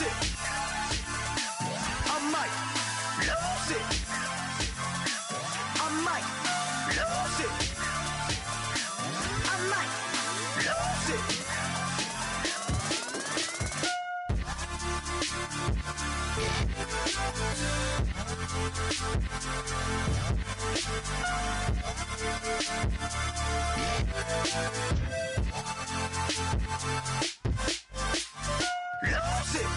it. I might lose it. I might lose it. I might lose it. Lose it.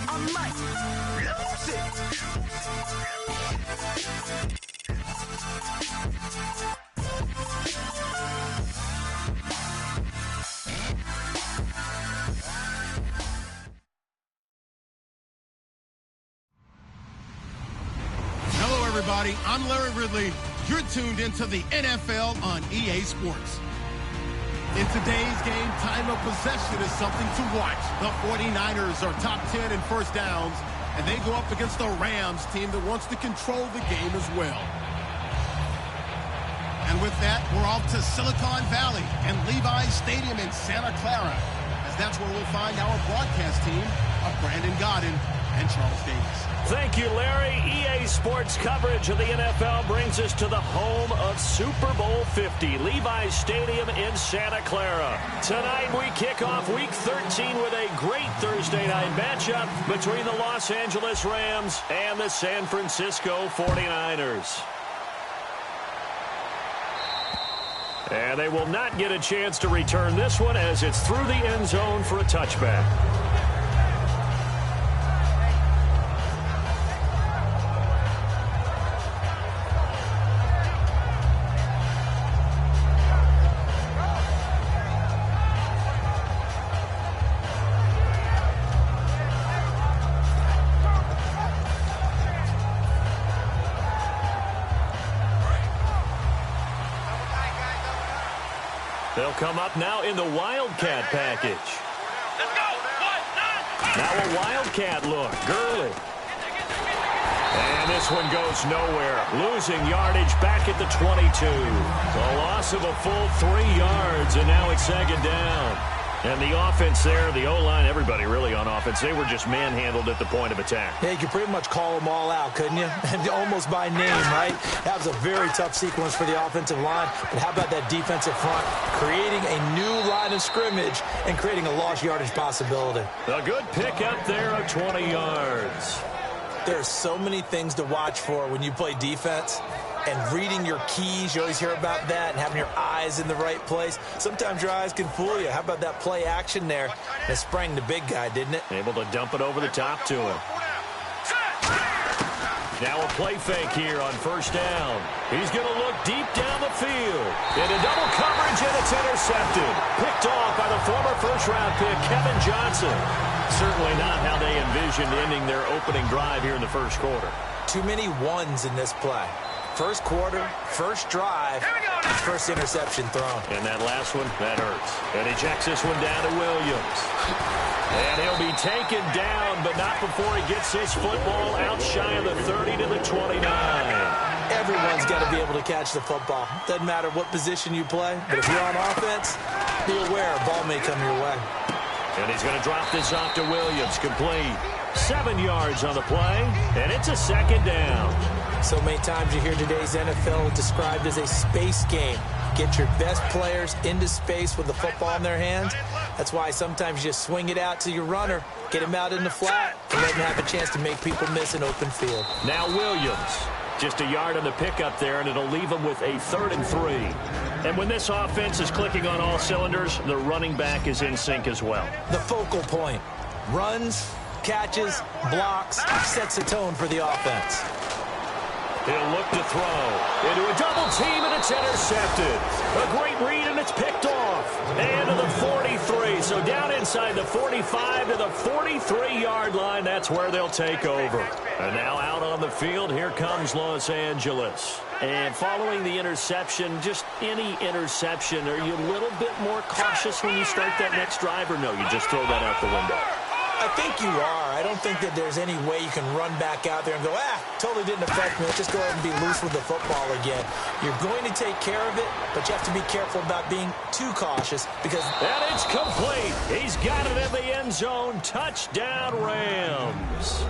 I might lose it. Hello, everybody. I'm Larry Ridley. You're tuned into the NFL on EA Sports. In today's game, time of possession is something to watch. The 49ers are top 10 in first downs, and they go up against the Rams team that wants to control the game as well. And with that, we're off to Silicon Valley and Levi's Stadium in Santa Clara, as that's where we'll find our broadcast team of Brandon Gaudin and Charles Davis. Thank you, Larry. EA Sports coverage of the NFL brings us to the home of Super Bowl 50, Levi's Stadium in Santa Clara. Tonight we kick off Week 13 with a great Thursday night matchup between the Los Angeles Rams and the San Francisco 49ers. And they will not get a chance to return this one as it's through the end zone for a touchback. They'll come up now in the Wildcat package. Let's go. 1, 9, now a Wildcat look. Gurley. And this one goes nowhere. Losing yardage back at the 22. A loss of a full 3 yards, and now it's second down. And the offense there, the O-line, everybody really on offense, they were just manhandled at the point of attack. Yeah, you could pretty much call them all out, couldn't you? And almost by name, right? That was a very tough sequence for the offensive line. But how about that defensive front? Creating a new line of scrimmage and creating a lost yardage possibility. A good pick up there of 20 yards. There are so many things to watch for when you play defense. And reading your keys, you always hear about that, and having your eyes in the right place. Sometimes your eyes can fool you. How about that play action there? It sprang the big guy, didn't it? Able to dump it over the top to him. Now a play fake here on first down. He's going to look deep down the field. Into double coverage, and it's intercepted. Picked off by the former first-round pick, Kevin Johnson. Certainly not how they envisioned ending their opening drive here in the first quarter. Too many ones in this play. First quarter, first drive, first interception thrown. And that last one, that hurts. And he checks this one down to Williams. And he'll be taken down, but not before he gets his football out shy of the 30 to the 29. Everyone's got to be able to catch the football. Doesn't matter what position you play, but if you're on offense, be aware a ball may come your way. And he's going to drop this off to Williams, complete. 7 yards on the play, and it's a second down. So many times you hear today's NFL described as a space game. Get your best players into space with the football in their hands. That's why sometimes you just swing it out to your runner, get him out in the flat, and let him have a chance to make people miss an open field. Now Williams, just a yard on the pickup there, and it'll leave him with a 3rd and 3. And when this offense is clicking on all cylinders, the running back is in sync as well. The focal point. Runs, catches, blocks, sets a tone for the offense. He'll look to throw into a double team, and it's intercepted. A great read, and it's picked off. And to the 43. So down inside the 45 to the 43-yard line. That's where they'll take over. And now out on the field, here comes Los Angeles. And following the interception, just any interception, are you a little bit more cautious when you start that next drive, or no, you just throw that out the window? I think you are. I don't think that there's any way you can run back out there and go, totally didn't affect me. Let's just go ahead and be loose with the football again. You're going to take care of it, but you have to be careful about being too cautious because... And it's complete. He's got it in the end zone. Touchdown, Rams.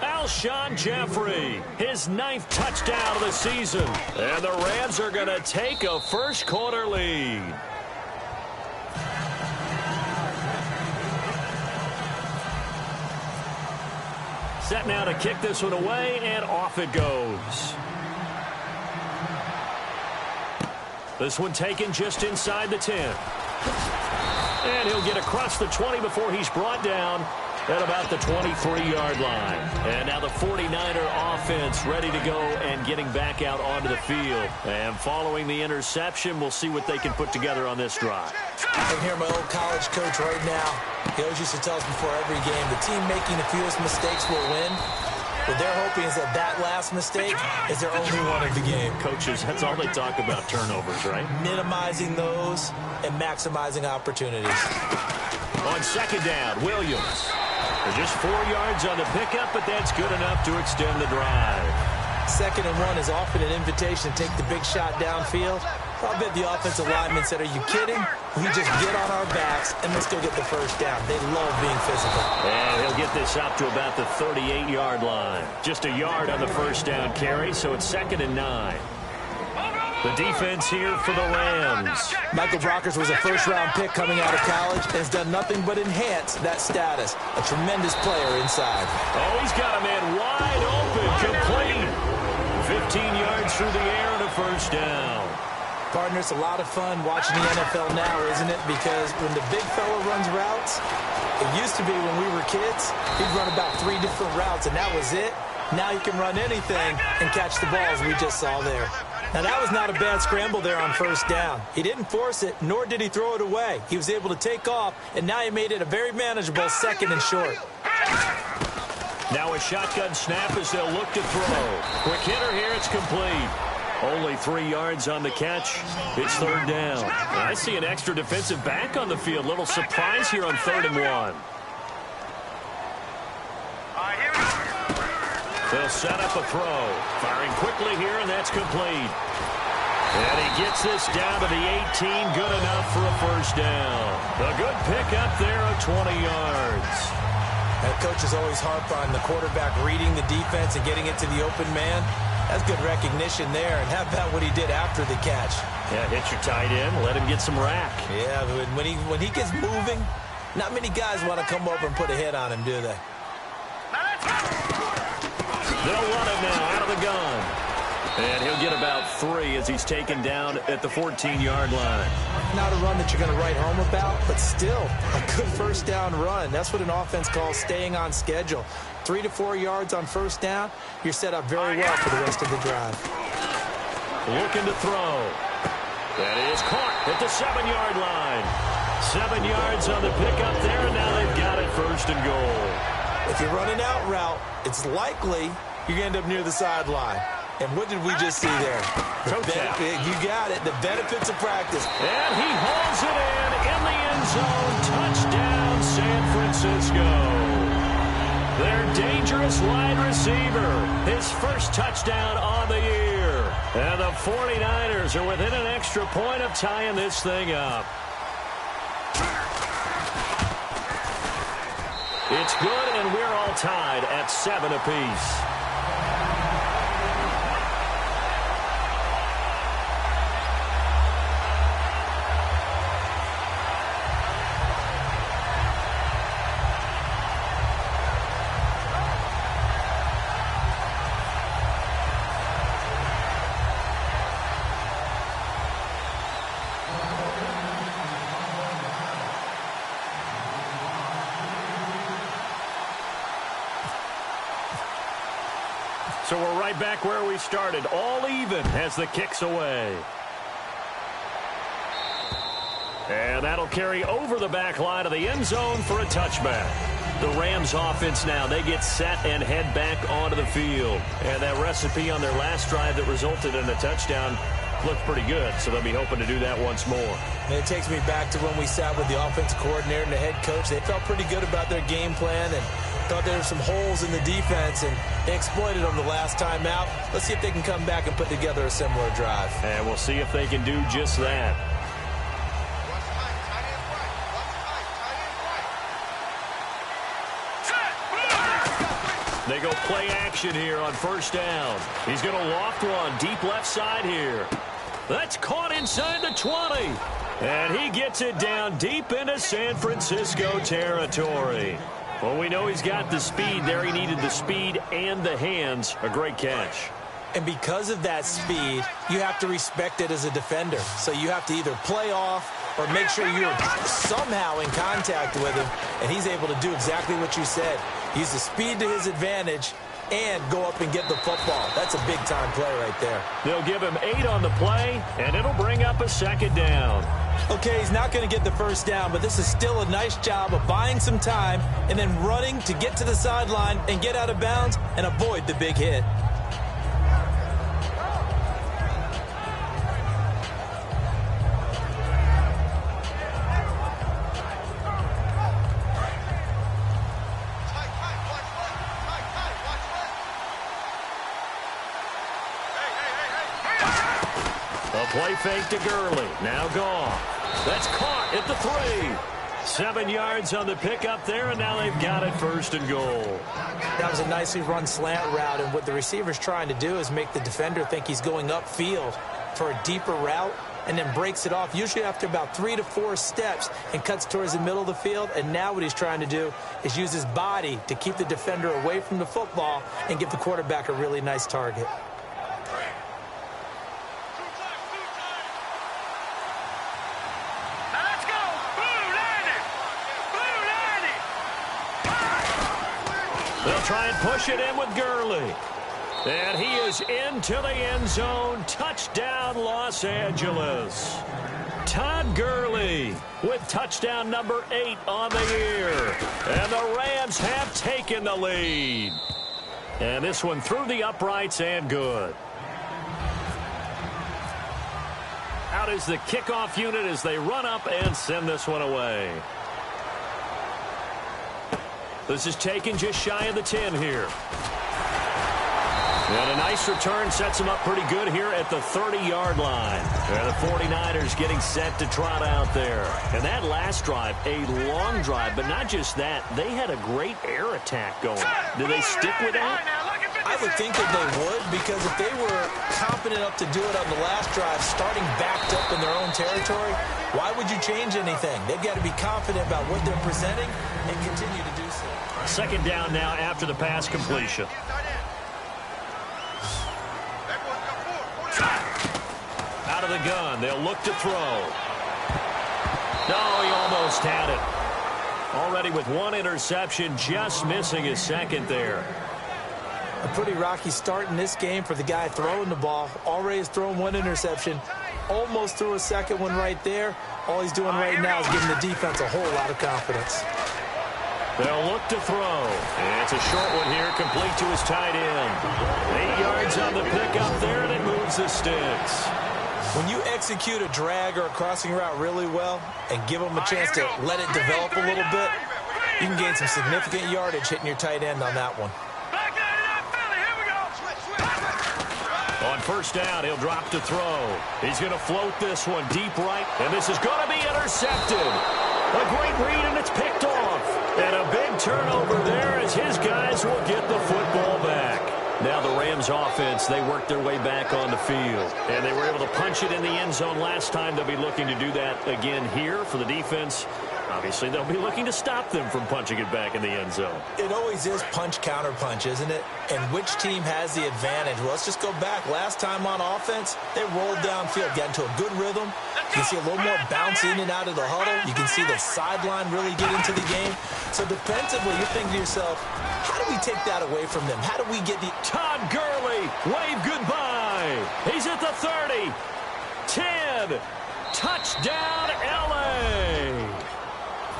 Alshon Jeffrey, his 9th touchdown of the season. And the Rams are going to take a first-quarter lead. Set now to kick this one away, and off it goes. This one taken just inside the 10. And he'll get across the 20 before he's brought down at about the 23-yard line. And now the 49er offense ready to go and getting back out onto the field. And following the interception, we'll see what they can put together on this drive. I can hear my old college coach right now. He always used to tell us before every game, the team making the fewest mistakes will win. What they're hoping is that that last mistake is their only one of the game. Coaches, that's all they talk about, turnovers, right? Minimizing those and maximizing opportunities. On second down, Williams. They're just 4 yards on the pickup, but that's good enough to extend the drive. 2nd and 1 is often an invitation to take the big shot downfield. I bet the offensive lineman said, are you kidding? We just get on our backs and let's go get the first down. They love being physical. And he'll get this up to about the 38-yard line. Just a yard on the first down carry, so it's 2nd and 9. The defense here for the Rams. Michael Brockers was a first-round pick coming out of college and has done nothing but enhance that status. A tremendous player inside. Oh, he's got a man wide open, complete. 15 yards through the air and a first down. Partner, it's a lot of fun watching the NFL now, isn't it? Because when the big fella runs routes, it used to be when we were kids, he'd run about 3 different routes, and that was it. Now he can run anything and catch the balls we just saw there. Now, that was not a bad scramble there on first down. He didn't force it, nor did he throw it away. He was able to take off, and now he made it a very manageable 2nd and short. Now a shotgun snap as they'll look to throw. Quick hitter here, it's complete. Only 3 yards on the catch. It's 3rd down. And I see an extra defensive back on the field. Little surprise here on 3rd and 1. They'll set up a throw. Firing quickly here, and that's complete. And he gets this down to the 18. Good enough for a first down. A good pickup there of 20 yards. And coaches always harp on the quarterback reading the defense and getting it to the open man. That's good recognition there. And how about what he did after the catch? Yeah, hit your tight end. Let him get some rack. Yeah, when he gets moving, not many guys want to come over and put a hit on him, do they? They'll run it now out of the gun. And he'll get about 3 as he's taken down at the 14-yard line. Not a run that you're going to write home about, but still a good first down run. That's what an offense calls staying on schedule. 3 to 4 yards on first down, you're set up very well for the rest of the drive. Looking to throw. That is caught at the 7-yard line. 7 yards on the pickup there, and now they've got it 1st and goal. If you're running out route, it's likely you're going to end up near the sideline. And what did we just see there? You got it. The benefits of practice. And he hauls it in the end zone. Touchdown, San Francisco. Their dangerous wide receiver. His first touchdown on the year. And the 49ers are within an extra point of tying this thing up. It's good, and we're all tied at 7 apiece. So we're right back where we started, all even as the kick's away. And that'll carry over the back line of the end zone for a touchback. The Rams offense now, they get set and head back onto the field. And that recipe on their last drive that resulted in a touchdown looked pretty good, so they'll be hoping to do that once more. And it takes me back to when we sat with the offensive coordinator and the head coach. They felt pretty good about their game plan and thought there were some holes in the defense, and they exploited them the last time out. Let's see if they can come back and put together a similar drive. And we'll see if they can do just that. They go play action here on first down. He's going to loft one deep left side here. That's caught inside the 20. And he gets it down deep into San Francisco territory. Well, we know he's got the speed there. He needed the speed and the hands. A great catch. And because of that speed, you have to respect it as a defender. So you have to either play off or make sure you're somehow in contact with him. And he's able to do exactly what you said. Use the speed to his advantage and go up and get the football. That's a big-time play right there. They'll give him 8 on the play, and it'll bring up a second down. Okay, he's not going to get the first down, but this is still a nice job of buying some time and then running to get to the sideline and get out of bounds and avoid the big hit. Play fake to Gurley. Now gone. That's caught at the 3. 7 yards on the pickup there, and now they've got it first and goal. That was a nicely run slant route, and what the receiver's trying to do is make the defender think he's going upfield for a deeper route and then breaks it off, usually after about 3 to 4 steps, and cuts towards the middle of the field. And now what he's trying to do is use his body to keep the defender away from the football and give the quarterback a really nice target. They'll try and push it in with Gurley. And he is into the end zone. Touchdown, Los Angeles. Todd Gurley with touchdown number 8 on the year. And the Rams have taken the lead. And this one through the uprights and good. Out is the kickoff unit as they run up and send this one away. This is taken just shy of the 10 here. And a nice return sets them up pretty good here at the 30-yard line. And the 49ers getting set to trot out there. And that last drive, a long drive, but not just that. They had a great air attack going. Do they stick with that? I would think that they would, because if they were confident enough to do it on the last drive, starting backed up in their own territory, why would you change anything? They've got to be confident about what they're presenting and continue to do so. Second down now after the pass completion. Out of the gun, they'll look to throw. No, he almost had it. Already with one interception, just missing his second there. A pretty rocky start in this game for the guy throwing the ball. Already has thrown one interception. Almost threw a second one right there. All he's doing right now is giving the defense a whole lot of confidence. They'll look to throw. And it's a short one here, complete to his tight end. 8 yards on the pickup there, and it moves the sticks. When you execute a drag or a crossing route really well and give them a chance to let it develop a little bit, you can gain some significant yardage hitting your tight end on that one. On first down, he'll drop to throw. He's going to float this one deep right, and this is going to be intercepted. A great read, and it's picked off. And a big turnover there as his guys will get the football back. Now the Rams offense, they worked their way back on the field. And they were able to punch it in the end zone last time. They'll be looking to do that again here for the defense. Obviously, they'll be looking to stop them from punching it back in the end zone. It always is punch-counter-punch, isn't it? And which team has the advantage? Well, let's just go back. Last time on offense, they rolled downfield, got into a good rhythm. You can see a little more bounce in and out of the huddle. You can see the sideline really get into the game. So defensively, you're thinking to yourself, how do we take that away from them? How do we get the... Todd Gurley, wave goodbye. He's at the 30. 10. Touchdown, L.A.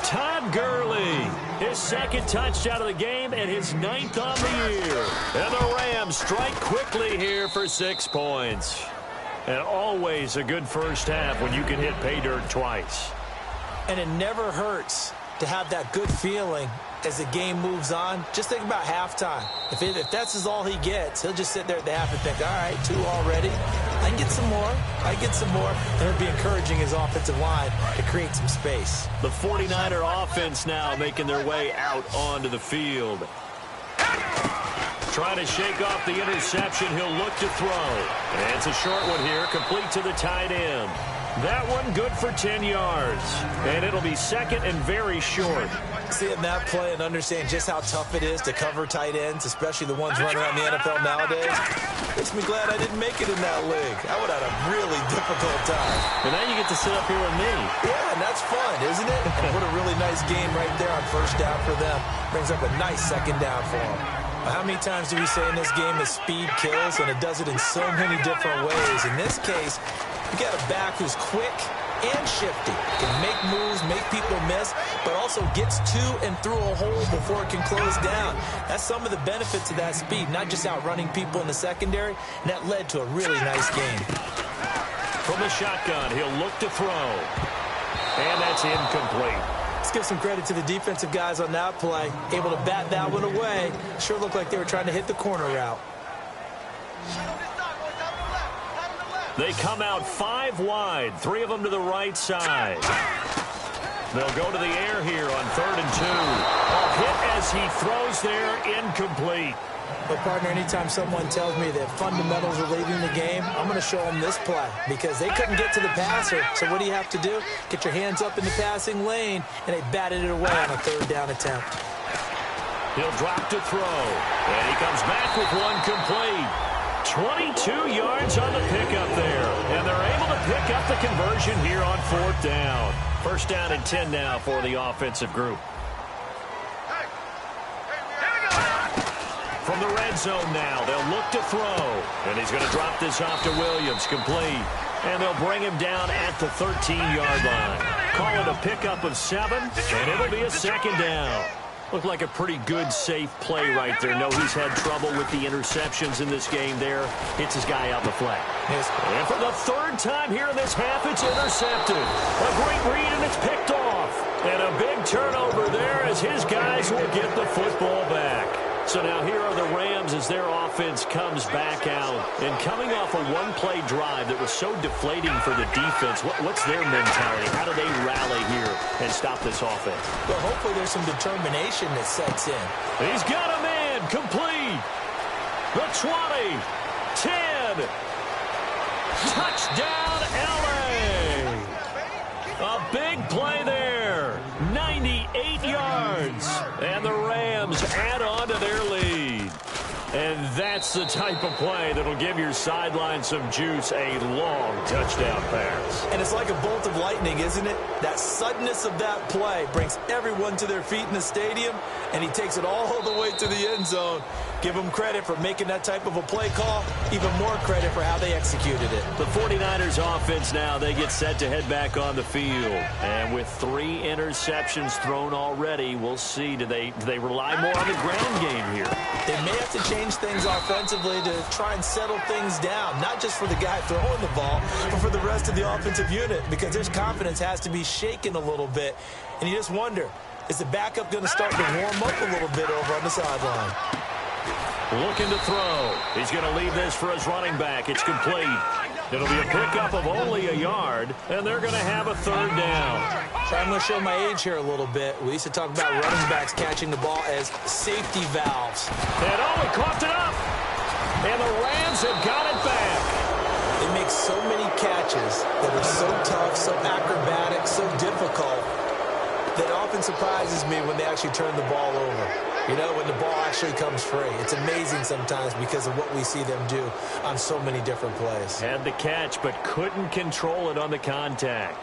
Todd Gurley, his second touchdown of the game and his 9th on the year. And the Rams strike quickly here for 6 points. And always a good first half when you can hit pay dirt twice. And it never hurts to have that good feeling as the game moves on. Just think about halftime. If that's all he gets, he'll just sit there at the half and think, all right, 2 already. I can get some more. I can get some more. And it'll be encouraging his offensive line to create some space. The 49er offense now making their way out onto the field. Trying to shake off the interception. He'll look to throw. And it's a short one here, complete to the tight end. That one good for 10 yards. And it'll be second and very short. Seeing that play and understand just how tough it is to cover tight ends, especially the ones running around the NFL nowadays, makes me glad I didn't make it in that league. I would have had a really difficult time. And now you get to sit up here with me. Yeah, and that's fun, isn't it? And what a really nice game right there on first down for them. Brings up a nice second down for them. How many times do we say in this game that speed kills, and it does it in so many different ways? In this case, you got a back who's quick and shifty, can make moves, make people miss, but also gets to and through a hole before it can close down. That's some of the benefits of that speed, not just outrunning people in the secondary, and that led to a really nice game. From the shotgun, he'll look to throw, and that's incomplete. Let's give some credit to the defensive guys on that play, able to bat that one away. Sure looked like they were trying to hit the corner route. They come out 5 wide, 3 of them to the right side. They'll go to the air here on 3rd and 2. A hit as he throws there, incomplete. But, partner, anytime someone tells me that fundamentals are leaving the game, I'm going to show them this play because they couldn't get to the passer. So what do you have to do? Get your hands up in the passing lane, and they batted it away on a 3rd down attempt. He'll drop to throw, and he comes back with one complete. 22 yards on the pickup there, and they're able to pick up the conversion here on 4th down. 1st down and 10 now for the offensive group. From the red zone now, they'll look to throw, and he's going to drop this off to Williams, complete. And they'll bring him down at the 13-yard line. Call it a pickup of 7, and it'll be a 2nd down. Looked like a pretty good, safe play right there. No, he's had trouble with the interceptions in this game there. Hits his guy out the flat. Yes. And for the 3rd time here in this half, it's intercepted. A great read, and it's picked off. And a big turnover there as his guys will get the football back. So now here are the Rams as their offense comes back out. And coming off a one-play drive that was so deflating for the defense, what's their mentality? How do they rally here and stop this offense? Well, hopefully there's some determination that sets in. He's got a man, complete. The 20, 10. Touchdown, L.A. A big play there. 98 yards. And the Rams add on to their lead. And that's the type of play that'll give your sideline some juice, a long touchdown pass. And it's like a bolt of lightning, isn't it? That suddenness of that play brings everyone to their feet in the stadium, and he takes it all the way to the end zone. Give him credit for making that type of a play call. Even more credit for how they executed it. The 49ers offense now, they get set to head back on the field. And with 3 interceptions thrown already, we'll see. Do they rely more on the ground game here? They may have to change things offensively to try and settle things down, not just for the guy throwing the ball, but for the rest of the offensive unit, because his confidence has to be shaken a little bit. And you just wonder, is the backup going to start to warm up a little bit over on the sideline? Looking to throw. He's going to leave this for his running back. It's complete. It'll be a pickup of only a yard, and they're going to have a 3rd down. So I'm going to show my age here a little bit. We used to talk about running backs catching the ball as safety valves. And he coughed it up. And the Rams have got it back. They make so many catches that are so tough, so acrobatic, so difficult, that often surprises me when they actually turn the ball over. You know, when the ball actually comes free. It's amazing sometimes because of what we see them do on so many different plays. Had the catch, but couldn't control it on the contact.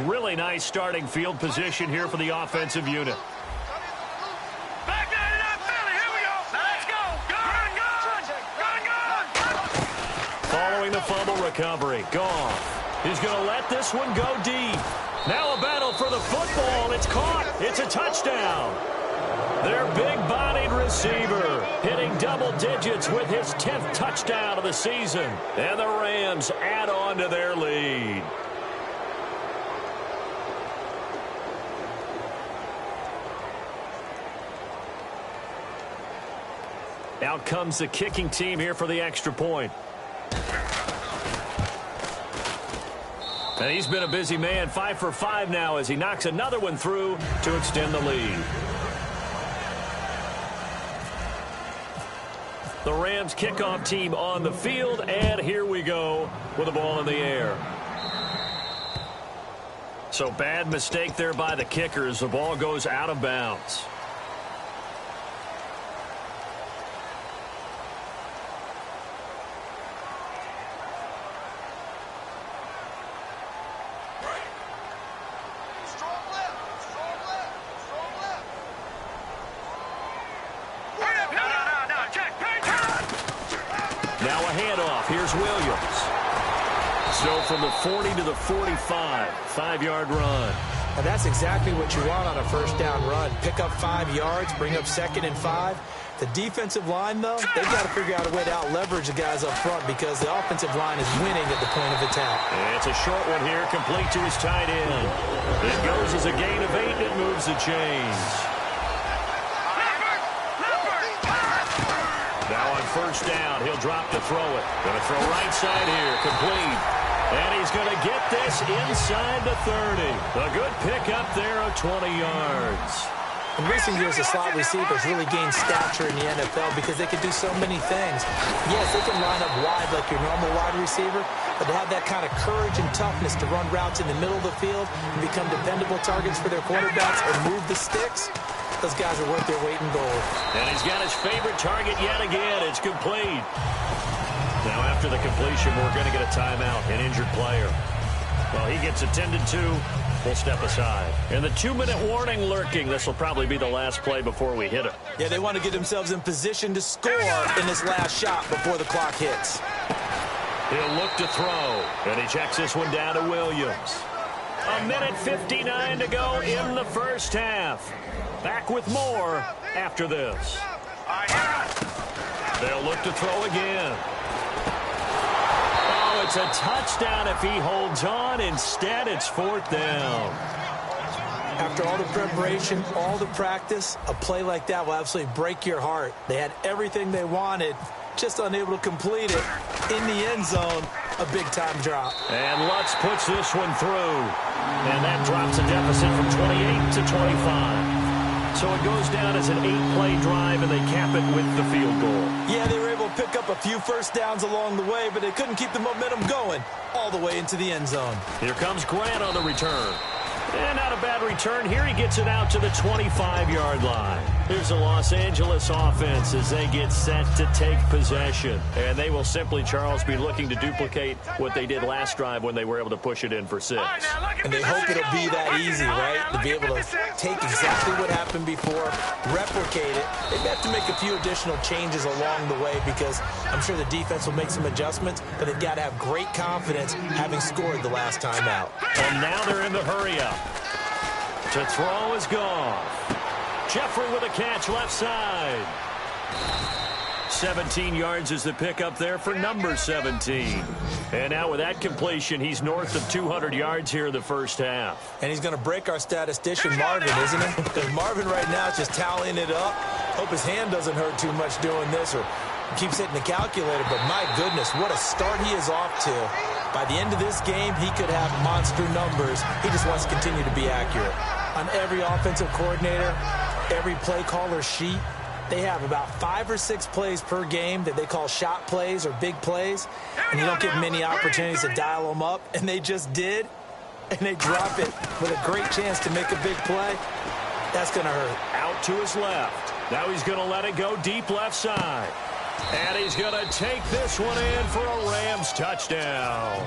Really nice starting field position here for the offensive unit. Following the fumble recovery, Goff. He's going to let this one go deep. Now a battle for the football. It's caught. It's a touchdown. Their big-bodied receiver hitting double digits with his 10th touchdown of the season. And the Rams add on to their lead. Out comes the kicking team here for the extra point. And he's been a busy man, 5 for 5 now as he knocks another one through to extend the lead. The Rams kickoff team on the field, and here we go with the ball in the air. So bad mistake there by the kickers. The ball goes out of bounds. Here's Williams. So from the 40 to the 45, 5-yard run. And that's exactly what you want on a first down run. Pick up 5 yards, bring up 2nd and 5. The defensive line, though, they've got to figure out a way to out-leverage the guys up front because the offensive line is winning at the point of attack. And it's a short one here, complete to his tight end. It goes as a gain of 8, and it moves the chains. Now on first down, he'll drop to throw it. Going to throw right side here, complete. And he's going to get this inside the 30. A good pickup there of 20 yards. In recent years, the slot receivers really gained stature in the NFL because they can do so many things. Yes, they can line up wide like your normal wide receiver, but to have that kind of courage and toughness to run routes in the middle of the field and become dependable targets for their quarterbacks and move the sticks, those guys are worth their weight in gold. And he's got his favorite target yet again. It's complete. Now, after the completion, we're going to get a timeout, an injured player. Well, he gets attended to. We'll step aside. And the 2-minute warning lurking. This will probably be the last play before we hit it. Yeah, they want to get themselves in position to score in this last shot before the clock hits. He'll look to throw. And he checks this one down to Williams. 1:59 to go in the first half. Back with more after this. They'll look to throw again. Oh, it's a touchdown if he holds on. Instead, it's 4th down. After all the preparation, all the practice, a play like that will absolutely break your heart. They had everything they wanted, just unable to complete it. In the end zone, a big-time drop. And Lutz puts this one through. And that drops a deficit from 28 to 25. So it goes down as an 8-play drive, and they cap it with the field goal. Yeah, they were able to pick up a few first downs along the way, but they couldn't keep the momentum going all the way into the end zone. Here comes Grant on the return. And not a bad return. Here he gets it out to the 25-yard line. Here's the Los Angeles offense as they get set to take possession. And they will simply, Charles, be looking to duplicate what they did last drive when they were able to push it in for 6. And they hope it'll be that easy, right? To be able to take exactly what happened before, replicate it. They've got to make a few additional changes along the way because I'm sure the defense will make some adjustments, but they've got to have great confidence having scored the last time out. And now they're in the hurry-up. To throw is Goff. Jeffrey with a catch left side. 17 yards is the pickup there for number 17. And now with that completion, he's north of 200 yards here in the first half. And he's going to break our statistician, Marvin, isn't he? Because Marvin right now is just tallying it up. Hope his hand doesn't hurt too much doing this or keeps hitting the calculator. But my goodness, what a start he is off to. By the end of this game, he could have monster numbers. He just wants to continue to be accurate. On every offensive coordinator, every play caller sheet, they have about 5 or 6 plays per game that they call shot plays or big plays, and you don't get many opportunities to dial them up, and they just did, and they drop it with a great chance to make a big play. That's going to hurt. Out to his left. Now he's going to let it go deep left side. And he's going to take this one in for a Rams touchdown.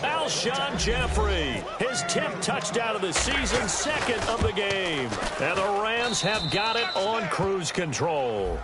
Alshon Jeffrey, his 10th touchdown of the season, 2nd of the game. And the Rams have got it on cruise control.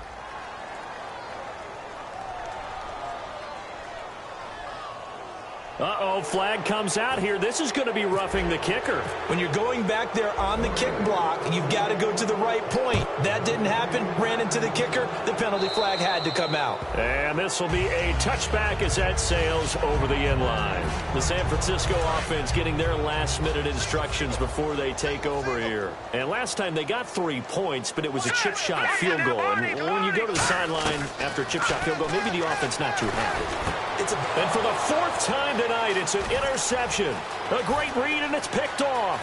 Uh-oh, flag comes out here. This is going to be roughing the kicker. When you're going back there on the kick block, you've got to go to the right point. That didn't happen. Ran into the kicker. The penalty flag had to come out. And this will be a touchback as that sails over the end line. The San Francisco offense getting their last-minute instructions before they take over here. And last time they got 3 points, but it was a chip shot field goal. And when you go to the sideline after a chip shot field goal, maybe the offense not too happy. And for the 4th time tonight, it's an interception. A great read, and it's picked off.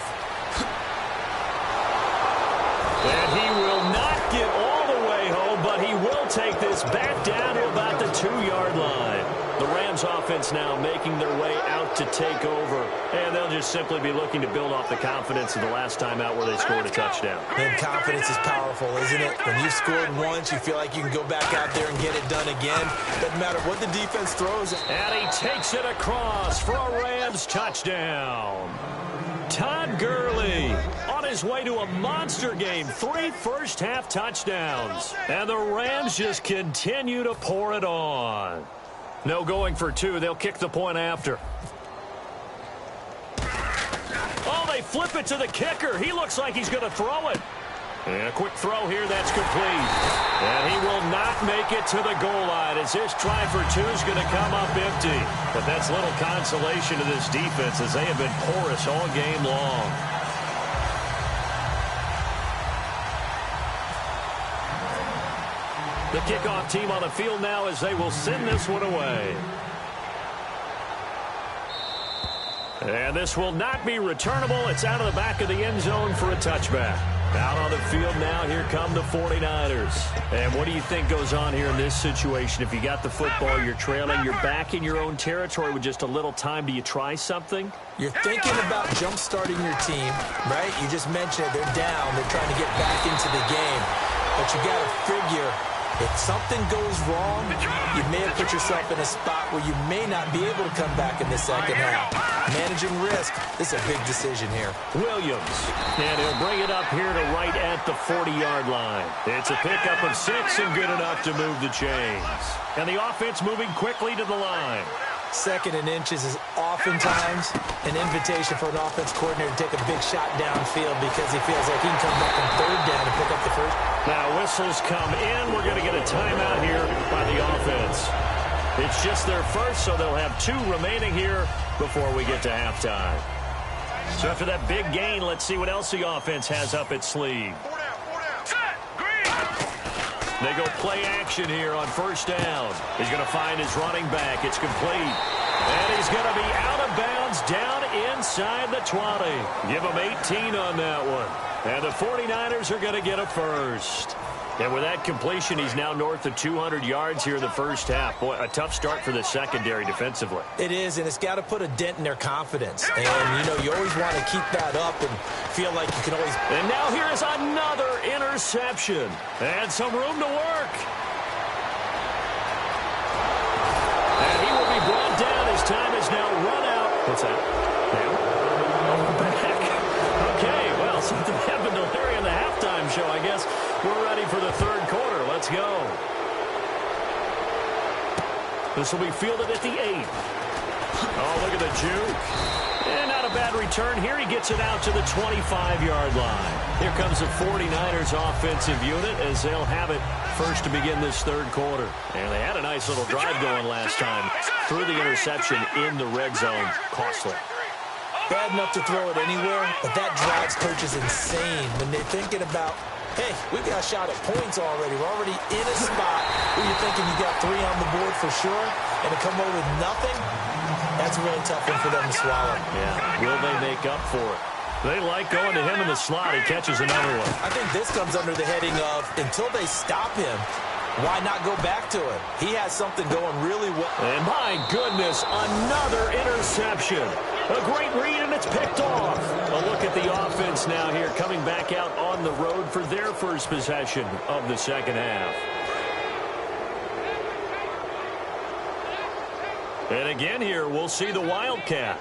And he will not get all the way home, but he will take this back down to about the 2-yard line. The Rams offense now making their way out to take over, and they'll just simply be looking to build off the confidence of the last time out where they scored a touchdown. And confidence is powerful, isn't it? When you've scored once, you feel like you can go back out there and get it done again. Doesn't matter what the defense throws. And he takes it across for a Rams touchdown. Todd Gurley on his way to a monster game. 3 first-half touchdowns. And the Rams just continue to pour it on. No going for 2. They'll kick the point after. Oh, they flip it to the kicker. He looks like he's going to throw it. And a quick throw here. That's complete. And he will not make it to the goal line as this try for 2 is going to come up empty. But that's little consolation to this defense as they have been porous all game long. The kickoff team on the field now as they will send this one away. And this will not be returnable. It's out of the back of the end zone for a touchback. Out on the field now, here come the 49ers. And what do you think goes on here in this situation? If you got the football, you're trailing, you're back in your own territory with just a little time. Do you try something? You're thinking about jump-starting your team, right? You just mentioned it. They're down. They're trying to get back into the game. But you got to figure, if something goes wrong, you may have put yourself in a spot where you may not be able to come back in the second half. Managing risk, this is a big decision here. Williams, and he'll bring it up here to right at the 40-yard line. It's a pickup of 6 and good enough to move the chains. And the offense moving quickly to the line. 2nd and inches is oftentimes an invitation for an offense coordinator to take a big shot downfield because he feels like he can come back on 3rd down and pick up the first. Now whistles come in. We're going to get a timeout here by the offense. It's just their first, so they'll have 2 remaining here before we get to halftime. So after that big gain, let's see what else the offense has up its sleeve. They go play action here on 1st down. He's going to find his running back. It's complete. And he's going to be out of bounds down inside the 20. Give him 18 on that one. And the 49ers are going to get a first. And with that completion, he's now north of 200 yards here in the first half. Boy, a tough start for the secondary defensively. It is, and it's got to put a dent in their confidence. And, you know, you always want to keep that up and feel like you can always... And now here is another interception. And some room to work. And he will be brought down. His time is now run out. What's that? Now? Back. Okay, well, something happened to Larry in the halftime show, I guess. We're ready for the 3rd quarter. Let's go. This will be fielded at the 8. Oh, look at the juke. And not a bad return here. He gets it out to the 25-yard line. Here comes the 49ers offensive unit as they'll have it first to begin this 3rd quarter. And they had a nice little drive going last time. Threw the interception in the red zone. Costly. Bad enough to throw it anywhere, but that drives coaches insane when they're thinking about, hey, we've got a shot at points already. We're already in a spot where you're thinking you got 3 on the board for sure, and to come away with nothing, that's a really tough one for them to swallow. Yeah, will they make up for it? They like going to him in the slot. He catches another one. I think this comes under the heading of, until they stop him, why not go back to it? He has something going really well. And my goodness, another interception. A great read, and it's picked off. A look at the offense now here, coming back out on the road for their first possession of the second half. And again here, we'll see the Wildcat.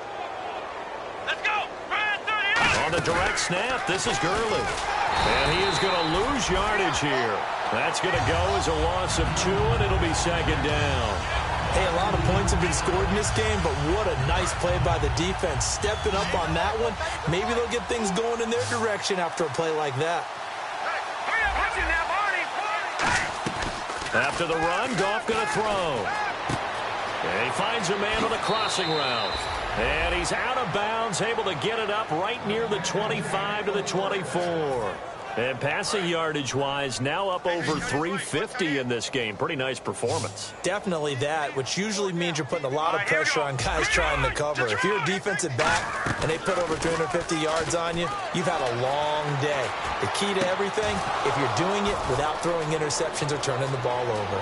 Let's go. On the direct snap, this is Gurley. And he is going to lose yardage here. That's going to go as a loss of 2, and it'll be 2nd down. Hey, a lot of points have been scored in this game, but what a nice play by the defense. Stepping up on that one, maybe they'll get things going in their direction after a play like that. After the run, Goff going to throw. And he finds a man on the crossing route. And he's out of bounds, able to get it up right near the 25 to the 24. And passing yardage-wise, now up over 350 in this game. Pretty nice performance. Definitely that, which usually means you're putting a lot of pressure on guys trying to cover. If you're a defensive back and they put over 350 yards on you, you've had a long day. The key to everything, if you're doing it without throwing interceptions or turning the ball over.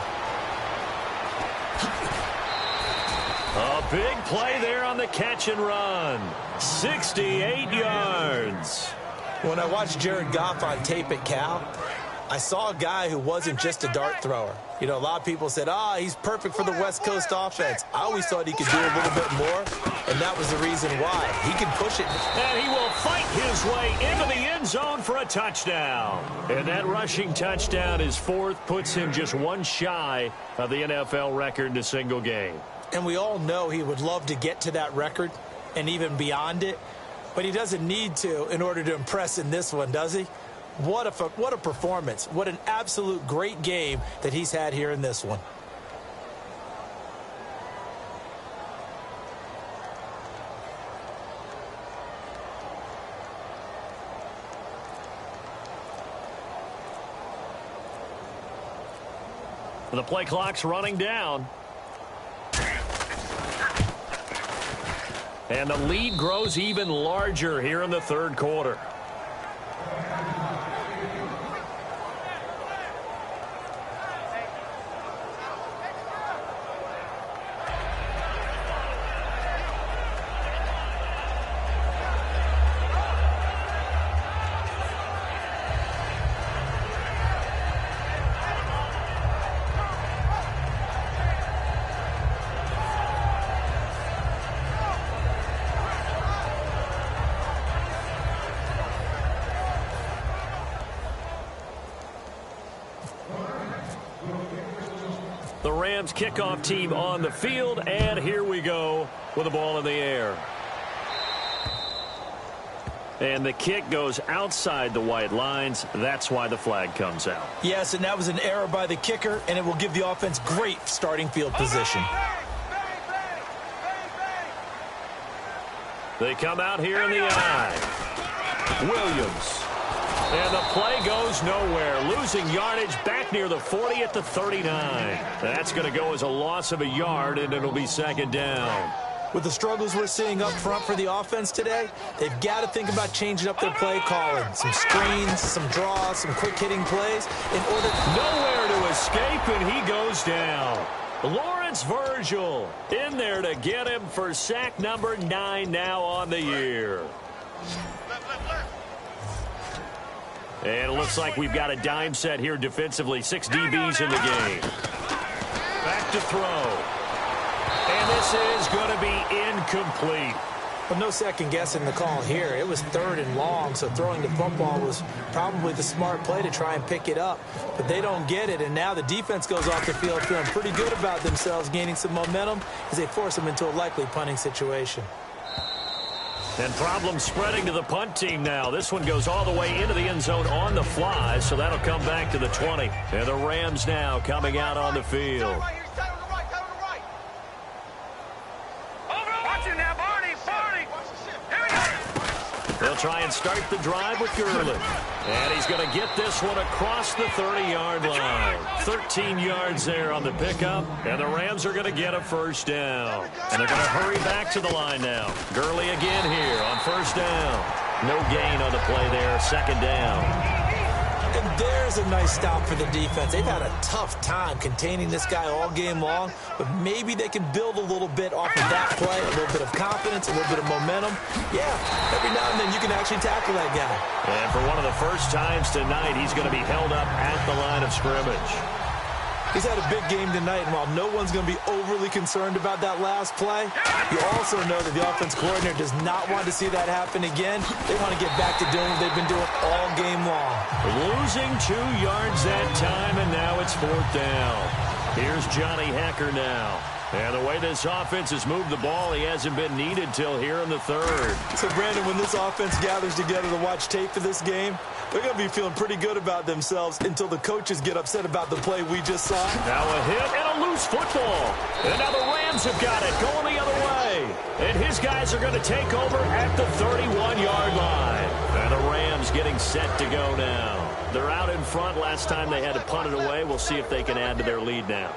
A big play there on the catch and run. 68 yards. When I watched Jared Goff on tape at Cal, I saw a guy who wasn't just a dart thrower. You know, a lot of people said, he's perfect for the West Coast offense. I always thought he could do a little bit more, and that was the reason why. He can push it. And he will fight his way into the end zone for a touchdown. And that rushing touchdown, his fourth, puts him just one shy of the NFL record in a single game. And we all know he would love to get to that record and even beyond it. But he doesn't need to in order to impress in this one, does he? What a performance. What an absolute great game that he's had here in this one. The play clock's running down. And the lead grows even larger here in the third quarter. The Rams kickoff team on the field, and here we go with the ball in the air. And the kick goes outside the white lines. That's why the flag comes out. Yes, and that was an error by the kicker, and it will give the offense great starting field position. They come out here in the eye. Williams. And the play goes nowhere. Losing yardage back near the 40 at the 39. That's going to go as a loss of a yard, and it'll be second down. With the struggles we're seeing up front for the offense today, they've got to think about changing up their play calling. Some screens, some draws, some quick-hitting plays in order. Nowhere to escape, and he goes down. Lawrence Virgil in there to get him for sack number 9 now on the year. And it looks like we've got a dime set here defensively. 6 DBs in the game. Back to throw. And this is going to be incomplete. Well, no second guessing the call here. It was 3rd and long, so throwing the football was probably the smart play to try and pick it up. But they don't get it, and now the defense goes off the field feeling pretty good about themselves, gaining some momentum as they force them into a likely punting situation. And problems spreading to the punt team now. This one goes all the way into the end zone on the fly, so that'll come back to the 20. And the Rams now coming out on the field. They'll try and start the drive with Gurley. And he's going to get this one across the 30-yard line. 13 yards there on the pickup. And the Rams are going to get a first down. And they're going to hurry back to the line now. Gurley again here on first down. No gain on the play there. Second down. And there's a nice stop for the defense. They've had a tough time containing this guy all game long, but maybe they can build a little bit off of that play, a little bit of confidence, a little bit of momentum. Yeah, every now and then you can actually tackle that guy. And for one of the first times tonight, he's going to be held up at the line of scrimmage. He's had a big game tonight, and while no one's going to be overly concerned about that last play, you also know that the offense coordinator does not want to see that happen again. They want to get back to doing what they've been doing all game long. Losing 2 yards that time, and now it's 4th down. Here's Johnny Hekker now. And the way this offense has moved the ball, he hasn't been needed till here in the third. So, Brandon, when this offense gathers together to watch tape of this game, they're going to be feeling pretty good about themselves until the coaches get upset about the play we just saw. Now a hit and a loose football. And now the Rams have got it going the other way. And his guys are going to take over at the 31-yard line. And the Rams getting set to go now. They're out in front. Last time they had to punt it away. We'll see if they can add to their lead now.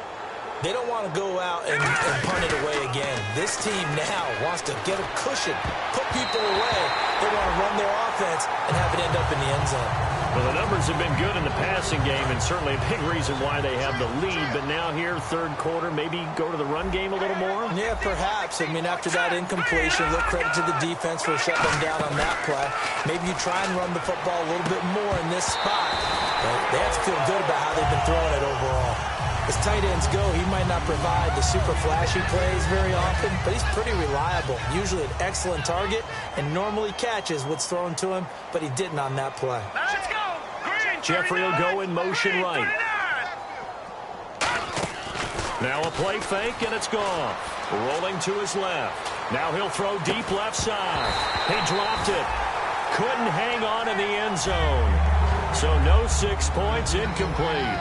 They don't want to go out and punt it away again. This team now wants to get a cushion, put people away. They want to run their offense and have it end up in the end zone. Well, the numbers have been good in the passing game, and certainly a big reason why they have the lead. But now here, third quarter, maybe go to the run game a little more? Yeah, perhaps. I mean, after that incompletion, a little credit to the defense for shutting them down on that play. Maybe you try and run the football a little bit more in this spot. But they have to feel good about how they've been throwing it overall. As tight ends go, he might not provide the super flashy plays very often, but he's pretty reliable. Usually an excellent target and normally catches what's thrown to him, but he didn't on that play. Let's go. Green, Jeffrey will go in motion right. 39. Now a play fake, and it's gone. Rolling to his left. Now he'll throw deep left side. He dropped it. Couldn't hang on in the end zone. So no 6 points, incomplete.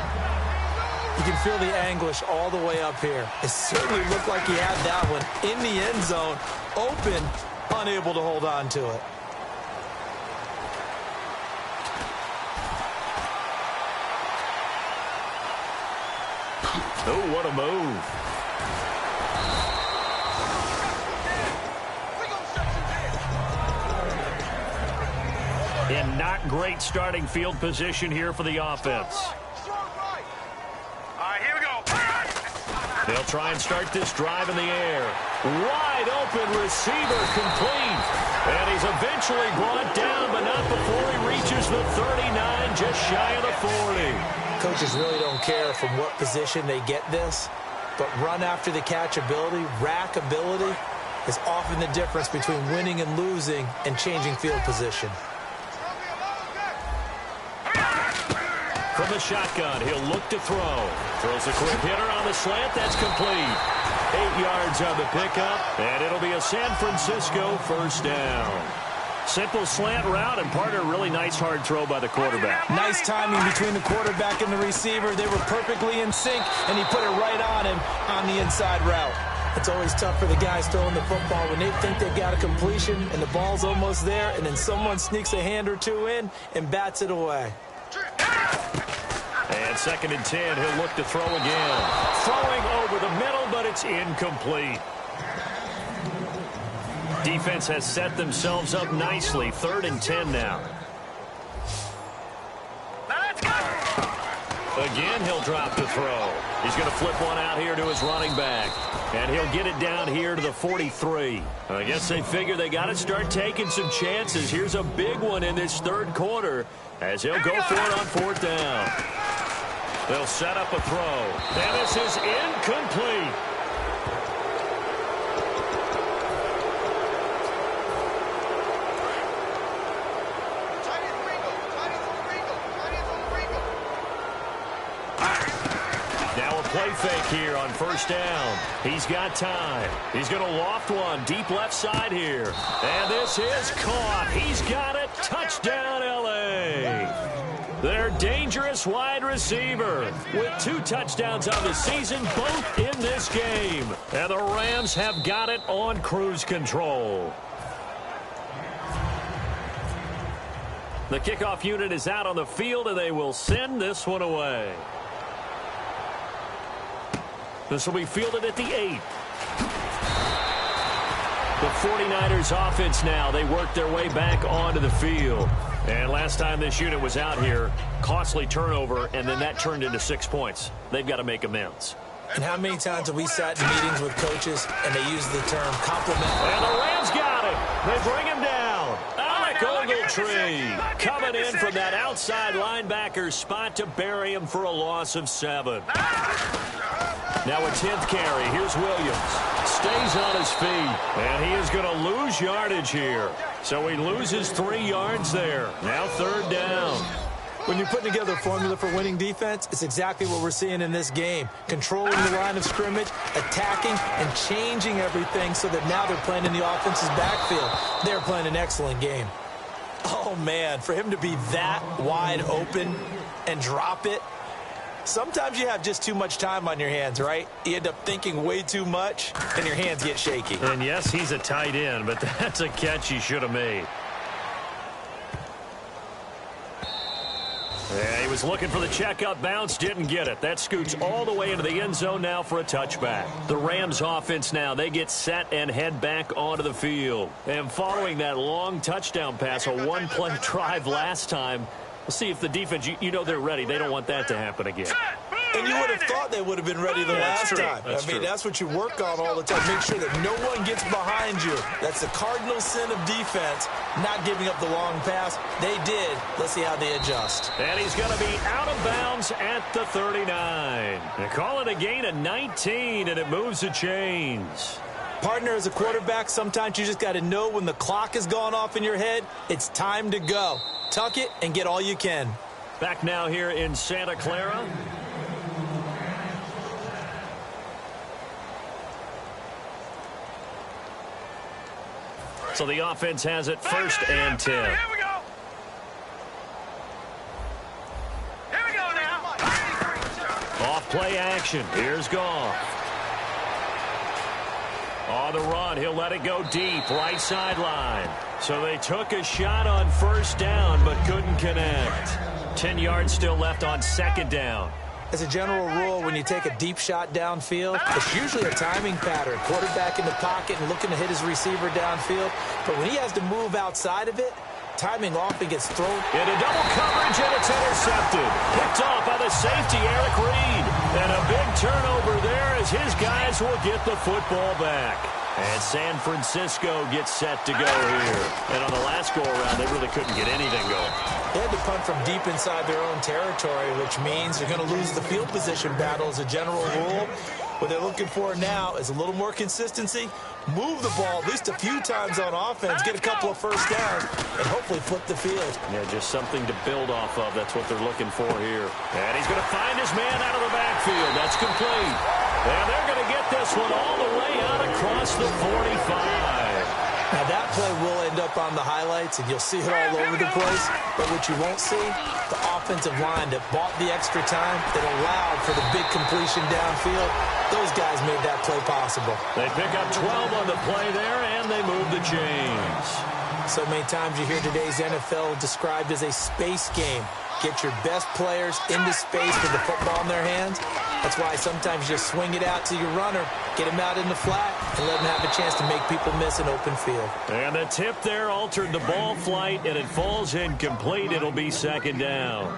You can feel the anguish all the way up here. It certainly looked like he had that one in the end zone, open, unable to hold on to it. Oh, what a move. In not great starting field position here for the offense. They'll try and start this drive in the air. Wide open receiver complete. And he's eventually brought down, but not before he reaches the 39, just shy of the 40. Coaches really don't care from what position they get this, but run after the catch ability, rack ability, is often the difference between winning and losing and changing field position. From the shotgun, he'll look to throw. Throws a quick hitter on the slant. That's complete. 8 yards on the pickup, and it'll be a San Francisco first down. Simple slant route, and part of a really nice hard throw by the quarterback. Nice timing between the quarterback and the receiver. They were perfectly in sync, and he put it right on him on the inside route. It's always tough for the guys throwing the football when they think they've got a completion, and the ball's almost there, and then someone sneaks a hand or two in and bats it away. And 2nd and 10, he'll look to throw again. Throwing over the middle, but it's incomplete. Defense has set themselves up nicely. 3rd and 10 now. Let's go. Again, he'll drop the throw. He's going to flip one out here to his running back. And he'll get it down here to the 43. I guess they figure they got to start taking some chances. Here's a big one in this third quarter as he'll go for it on 4th down. They'll set up a throw. And this is incomplete. Now a play fake here on 1st down. He's got time. He's going to loft one deep left side here. And this is caught. He's got it. Touchdown, L.A. Their dangerous wide receiver with 2 touchdowns on the season, both in this game. And the Rams have got it on cruise control. The kickoff unit is out on the field, and they will send this one away. This will be fielded at the 8. The 49ers offense now. They work their way back onto the field. And last time this unit was out here, costly turnover, and then that turned into 6 points. They've got to make amends. And how many times have we sat in meetings with coaches and they use the term compliment? And the Rams got it. They bring him down. Alec Ogletree coming in from that outside linebacker spot to bury him for a loss of 7. Now a 10th carry. Here's Williams. Stays on his feet. And he is going to lose yardage here. So he loses 3 yards there. Now 3rd down. When you're putting together a formula for winning defense, it's exactly what we're seeing in this game. Controlling the line of scrimmage, attacking, and changing everything so that now they're playing in the offense's backfield. They're playing an excellent game. Oh, man, for him to be that wide open and drop it. Sometimes you have just too much time on your hands, right? You end up thinking way too much, and your hands get shaky. And yes, he's a tight end, but that's a catch he should have made. Yeah, he was looking for the checkup bounce, didn't get it. That scoots all the way into the end zone now for a touchback. The Rams offense now, they get set and head back onto the field. And following that long touchdown pass, a one-play drive last time, we'll see if the defense, you know they're ready. They don't want that to happen again. And you would have thought they would have been ready the last time. I mean, that's what you work on all the time. Make sure that no one gets behind you. That's the cardinal sin of defense, not giving up the long pass. They did. Let's see how they adjust. And he's going to be out of bounds at the 39. They call it a gain of 19, and it moves the chains. Partner, as a quarterback, sometimes you just got to know when the clock has gone off in your head, it's time to go. Tuck it and get all you can. Back now here in Santa Clara. So the offense has it first and 10. Here we go. Here we go now. Off play action. Here's Goff. On the run, he'll let it go deep, right sideline. So they took a shot on first down, but couldn't connect. 10 yards still left on second down. As a general rule, when you take a deep shot downfield, it's usually a timing pattern. Quarterback in the pocket and looking to hit his receiver downfield. But when he has to move outside of it, timing often gets thrown. Into double coverage, and it's intercepted. Picked off by the safety, Eric Reed. And a big turnover there as his guys will get the football back. And San Francisco gets set to go here. And on the last go-around, they really couldn't get anything going. They had to punt from deep inside their own territory, which means they're going to lose the field position battle as a general rule. What they're looking for now is a little more consistency, move the ball at least a few times on offense, get a couple of first downs, and hopefully flip the field. Yeah, just something to build off of. That's what they're looking for here. And he's going to find his man out of the backfield. That's complete. And they're going to get this one all the way out across the 45. Now, that play will end up on the highlights, and you'll see it all over the place. But what you won't see, the offensive line that bought the extra time, that allowed for the big completion downfield, those guys made that play possible. They pick up 12 on the play there, and they move the chains. So many times you hear today's NFL described as a space game. Get your best players into space with the football in their hands. That's why sometimes you just swing it out to your runner, get him out in the flat, and let him have a chance to make people miss an open field. And the tip there altered the ball flight, and it falls incomplete. It'll be second down.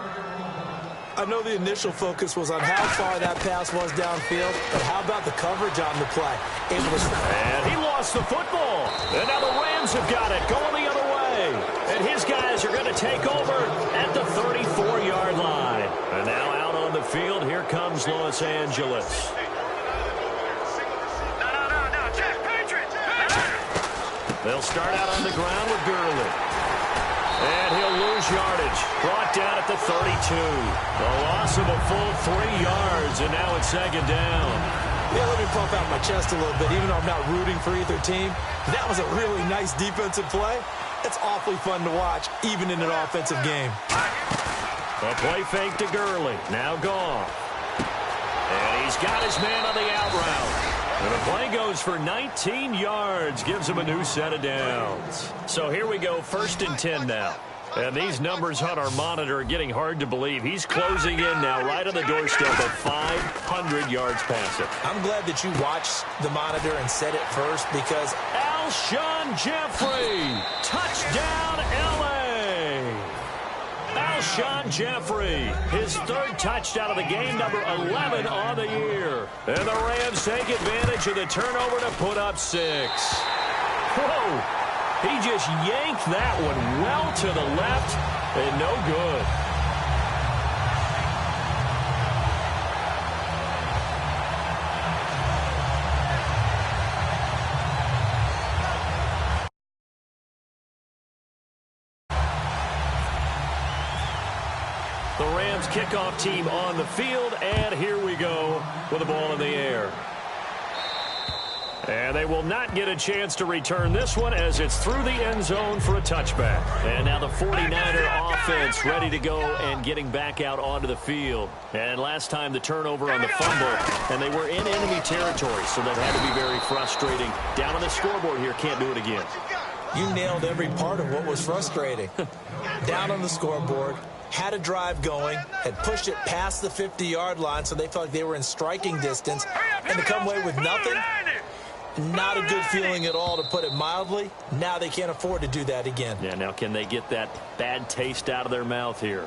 I know the initial focus was on how far that pass was downfield, but how about the coverage on the play? And he lost the football. And now the Rams have got it, going the other way. And his guys are going to take over at the 34-yard line. And now out on the field, here comes Los Angeles. No. Check, Patriots. They'll start out on the ground with Gurley. And he'll lose yardage. Brought down at the 32. The loss of a full 3 yards, and now it's second down. Yeah, let me pump out my chest a little bit, even though I'm not rooting for either team. That was a really nice defensive play. It's awfully fun to watch, even in an offensive game. A play fake to Gurley. Now Goff. And he's got his man on the out route. And the play goes for 19 yards, gives him a new set of downs. So here we go, first and 10 now. And these numbers on our monitor are getting hard to believe. He's closing in now right on the doorstep of 500 yards passing. I'm glad that you watched the monitor and said it first because Alshon Jeffrey, touchdown L.A. Alshon Jeffrey, his third touchdown of the game, number 11 on the year. And the Rams take advantage of the turnover to put up 6. Whoa. He just yanked that one well to the left and no good. Rams kickoff team on the field, and here we go with the ball in the air. And they will not get a chance to return this one as it's through the end zone for a touchback. And now the 49er offense ready to go and getting back out onto the field. And last time the turnover on the fumble, and they were in enemy territory, so that had to be very frustrating. Down on the scoreboard here, can't do it again. You nailed every part of what was frustrating. Down on the scoreboard, had a drive going, had pushed it past the 50-yard line so they felt like they were in striking distance, and to come away with nothing, not a good feeling at all, to put it mildly. Now they can't afford to do that again. Yeah, now can they get that bad taste out of their mouth here?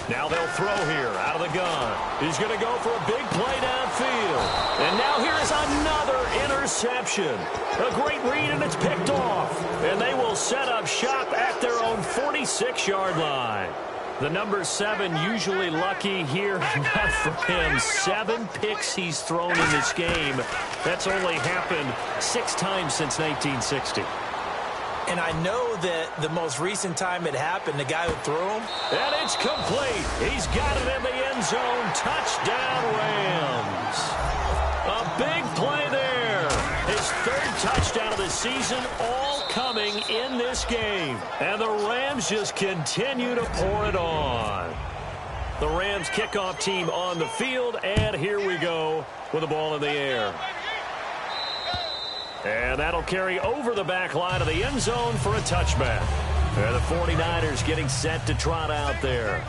Now they'll throw here out of the gun. He's going to go for a big play downfield. And now here is another interception. A great read, and it's picked off. And they will set up shop at their own 46-yard line. The number 7 usually lucky here. Not for him. 7 picks he's thrown in this game. That's only happened 6 times since 1960. And I know that the most recent time it happened, the guy who threw him. And it's complete. He's got it in the end zone. Touchdown, Rams. A big play there. His 3rd touchdown of the season, all coming in this game. And the Rams just continue to pour it on. The Rams kickoff team on the field, and here we go with the ball in the air. And that'll carry over the back line of the end zone for a touchback. And the 49ers getting set to trot out there.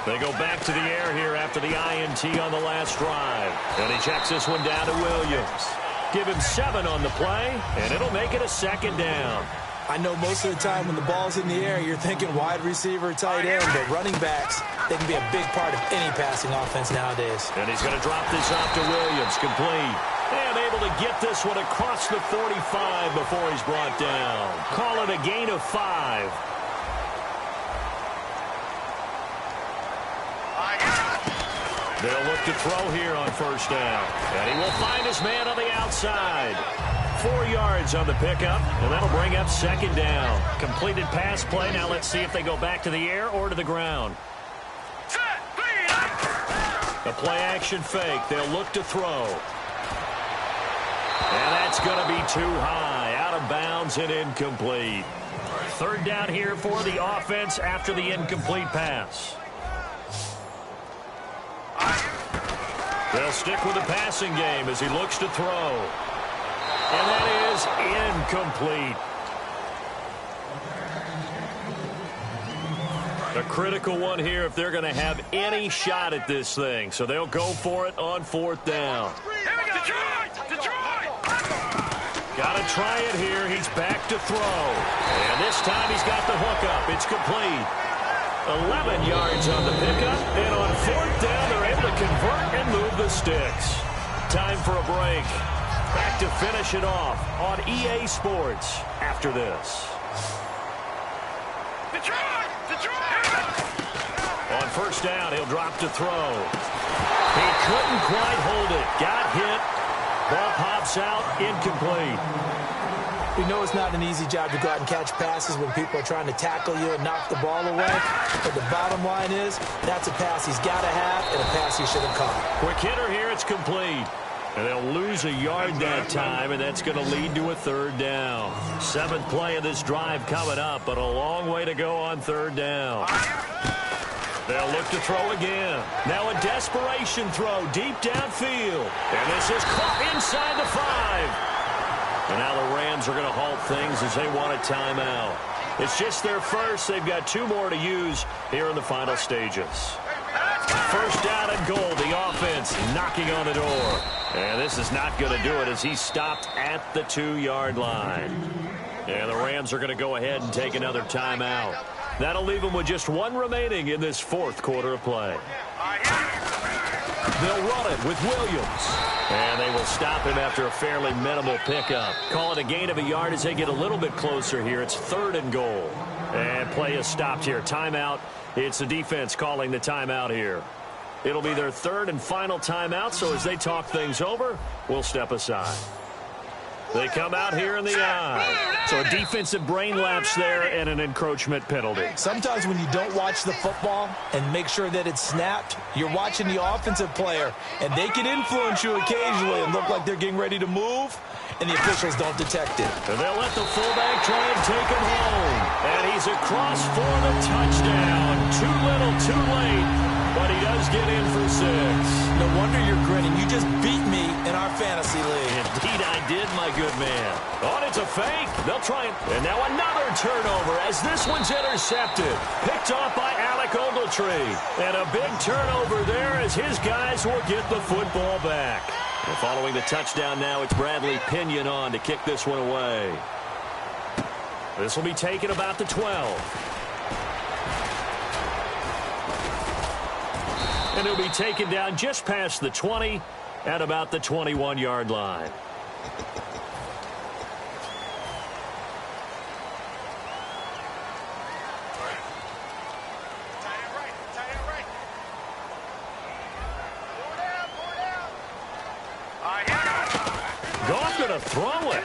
They go back to the air here after the INT on the last drive. And he checks this one down to Williams. Give him 7 on the play, and it'll make it a 2nd down. I know most of the time when the ball's in the air, you're thinking wide receiver, tight end, but running backs, they can be a big part of any passing offense nowadays. And he's going to drop this off to Williams, complete. And able to get this one across the 45 before he's brought down. Call it a gain of 5. They'll look to throw here on 1st down. And he will find his man on the outside. 4 yards on the pickup, and that'll bring up 2nd down. Completed pass play. Now let's see if they go back to the air or to the ground. A play-action fake. They'll look to throw. And that's going to be too high. Out of bounds and incomplete. 3rd down here for the offense after the incomplete pass. They'll stick with the passing game as he looks to throw. And that is incomplete. A critical one here if they're going to have any shot at this thing. So they'll go for it on 4th down. Got to try it here. He's back to throw. And this time he's got the hook up. It's complete. 11 yards on the pickup. And on 4th down, they're able to convert and move the sticks. Time for a break. Back to finish it off on EA Sports after this. On 1st down, he'll drop to throw. He couldn't quite hold it. Got hit. Ball pops out. Incomplete. We know it's not an easy job to go out and catch passes when people are trying to tackle you and knock the ball away. But the bottom line is, that's a pass he's got to have and a pass he should have caught. Quick hitter here. It's complete. And they'll lose a yard that time, and that's going to lead to a 3rd down. 7th play of this drive coming up, but a long way to go on 3rd down. They'll look to throw again. Now a desperation throw deep downfield. And this is caught inside the 5. And now the Rams are going to halt things as they want a timeout. It's just their first. They've got 2 more to use here in the final stages. 1st down and goal. The offense knocking on the door. And this is not going to do it as he's stopped at the 2-yard line. And the Rams are going to go ahead and take another timeout. That'll leave them with just 1 remaining in this 4th quarter of play. They'll run it with Williams. And they will stop him after a fairly minimal pickup. Call it a gain of a yard as they get a little bit closer here. It's 3rd and goal. And play is stopped here. Timeout. It's the defense calling the timeout here. It'll be their 3rd and final timeout, so as they talk things over, we'll step aside. They come out here in the eye. So a defensive brain lapse there and an encroachment penalty. Sometimes when you don't watch the football and make sure that it's snapped, you're watching the offensive player, and they can influence you occasionally and look like they're getting ready to move, and the officials don't detect it. And they'll let the fullback try and take him home. And he's across for the touchdown. Too little, too late, but he does get in for 6. No wonder you're grinning. You just beat me in our fantasy league. Indeed I did, my good man. Oh, it's a fake. They'll try it. And now another turnover as this one's intercepted. Picked off by Alec Ogletree. And a big turnover there as his guys will get the football back. And following the touchdown now, it's Bradley Pinion on to kick this one away. This will be taken about the 12. And he'll be taken down just past the 20 at about the 21-yard line. Goff going to throw it.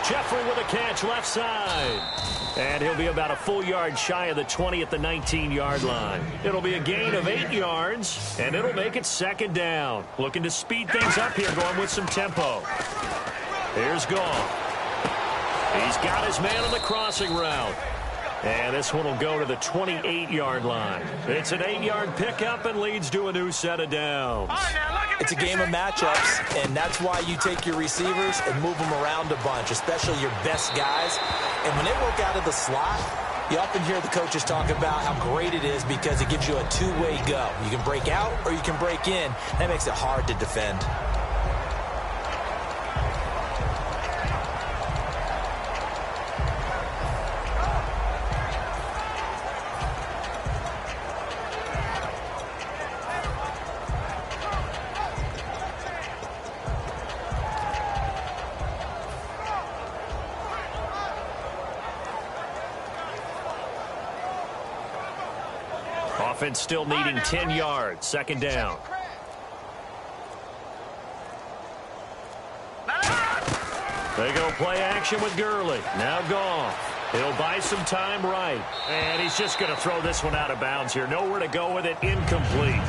Jeffrey with a catch left side. And he'll be about a full yard shy of the 20 at the 19-yard line. It'll be a gain of 8 yards, and it'll make it 2nd down. Looking to speed things up here, going with some tempo. Here's Goff. He's got his man on the crossing route. And this one will go to the 28-yard line. It's an 8-yard pickup and leads to a new set of downs. It's a game of matchups, and that's why you take your receivers and move them around a bunch, especially your best guys. And when they work out of the slot, you often hear the coaches talk about how great it is because it gives you a two-way go. You can break out or you can break in. That makes it hard to defend. Offense still needing 10 yards. 2nd down. They go play action with Gurley. Now Goff. He'll buy some time right. And he's just going to throw this one out of bounds here. Nowhere to go with it. Incomplete.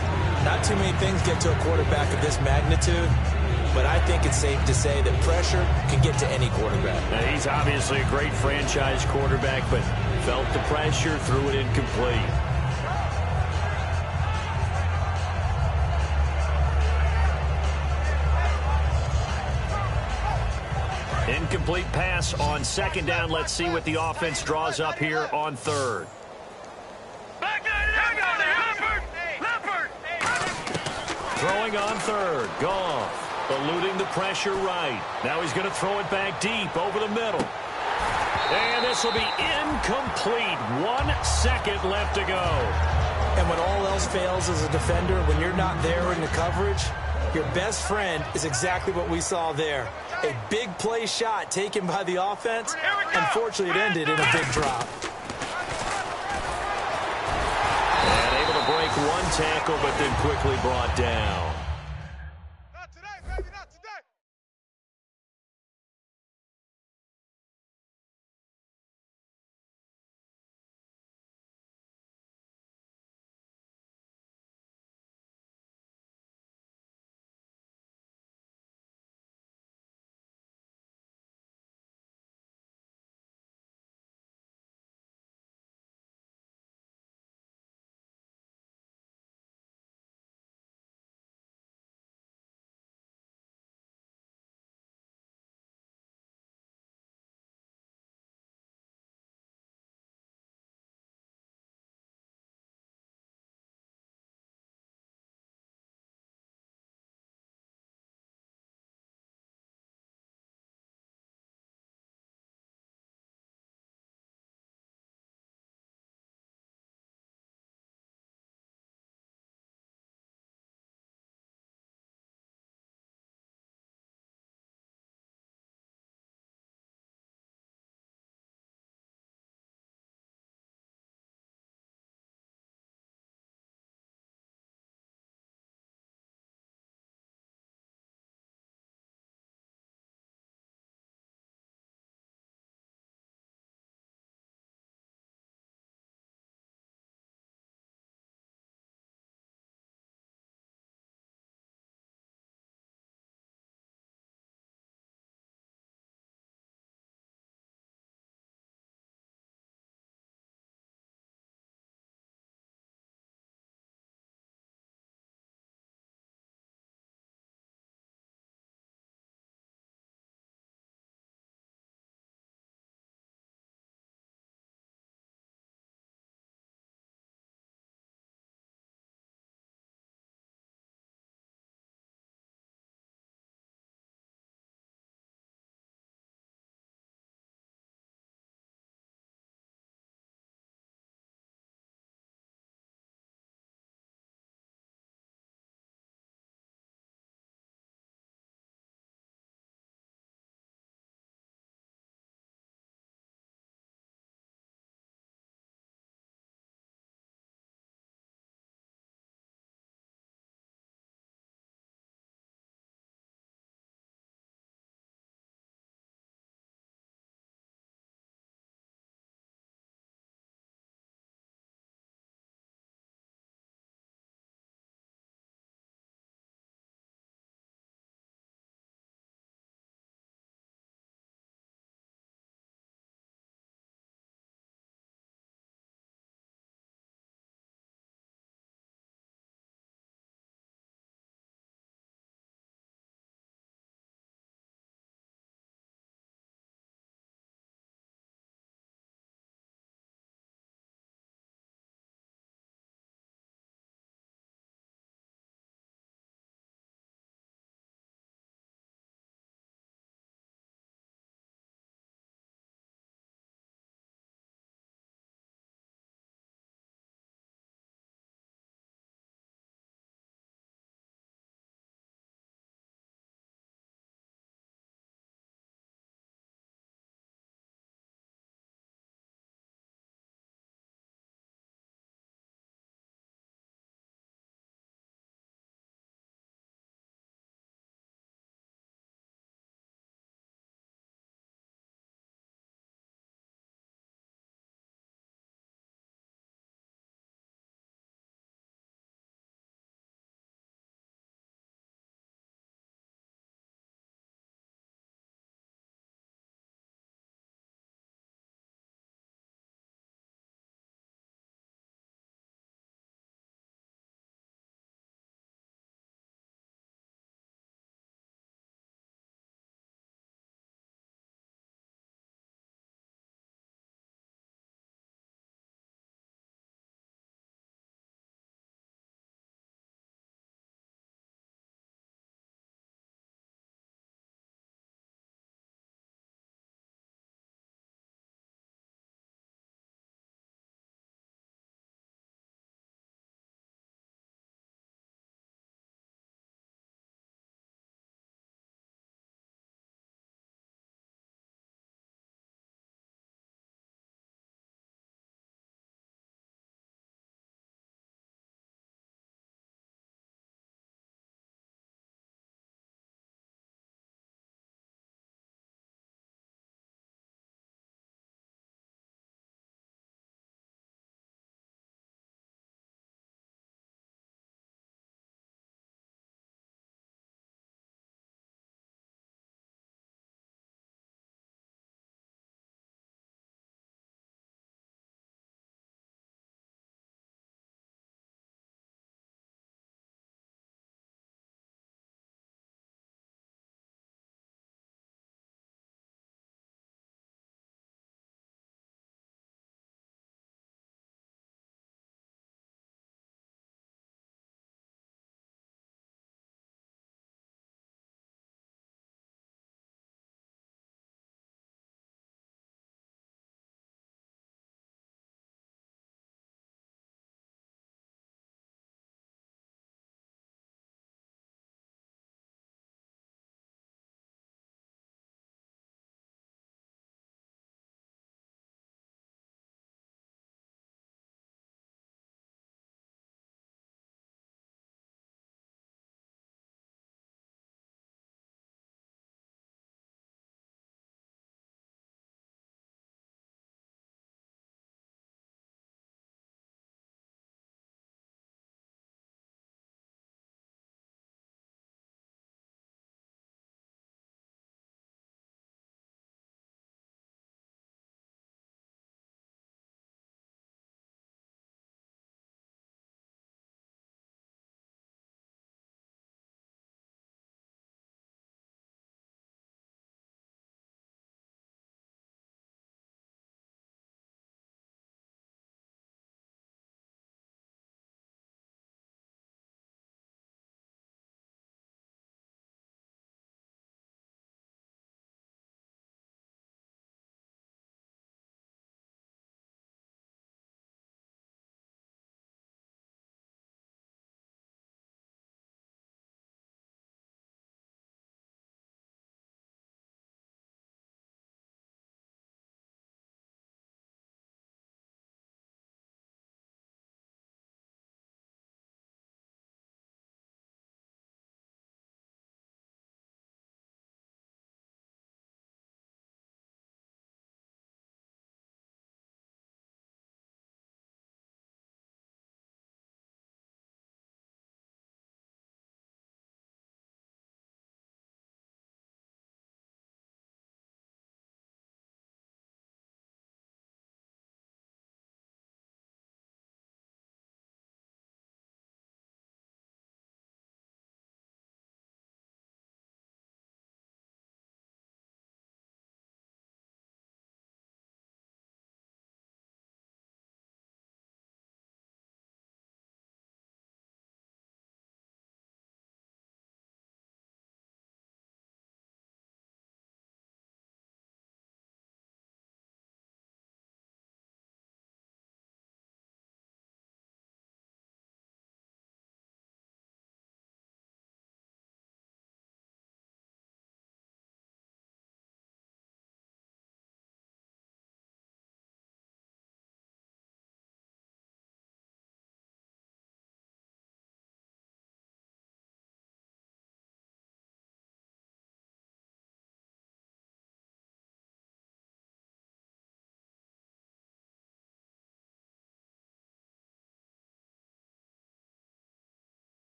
Not too many things get to a quarterback of this magnitude, but I think it's safe to say that pressure can get to any quarterback. Now, he's obviously a great franchise quarterback, but felt the pressure, threw it incomplete. Incomplete pass on 2nd down. Let's see what the offense draws up here on 3rd. Throwing on 3rd. Goff eluding the pressure right. Now he's going to throw it back deep over the middle. And this will be incomplete. 1 second left to go. And when all else fails as a defender, when you're not there in the coverage, your best friend is exactly what we saw there. A big play shot taken by the offense. Unfortunately, it ended in a big drop. And able to break 1 tackle, but then quickly brought down.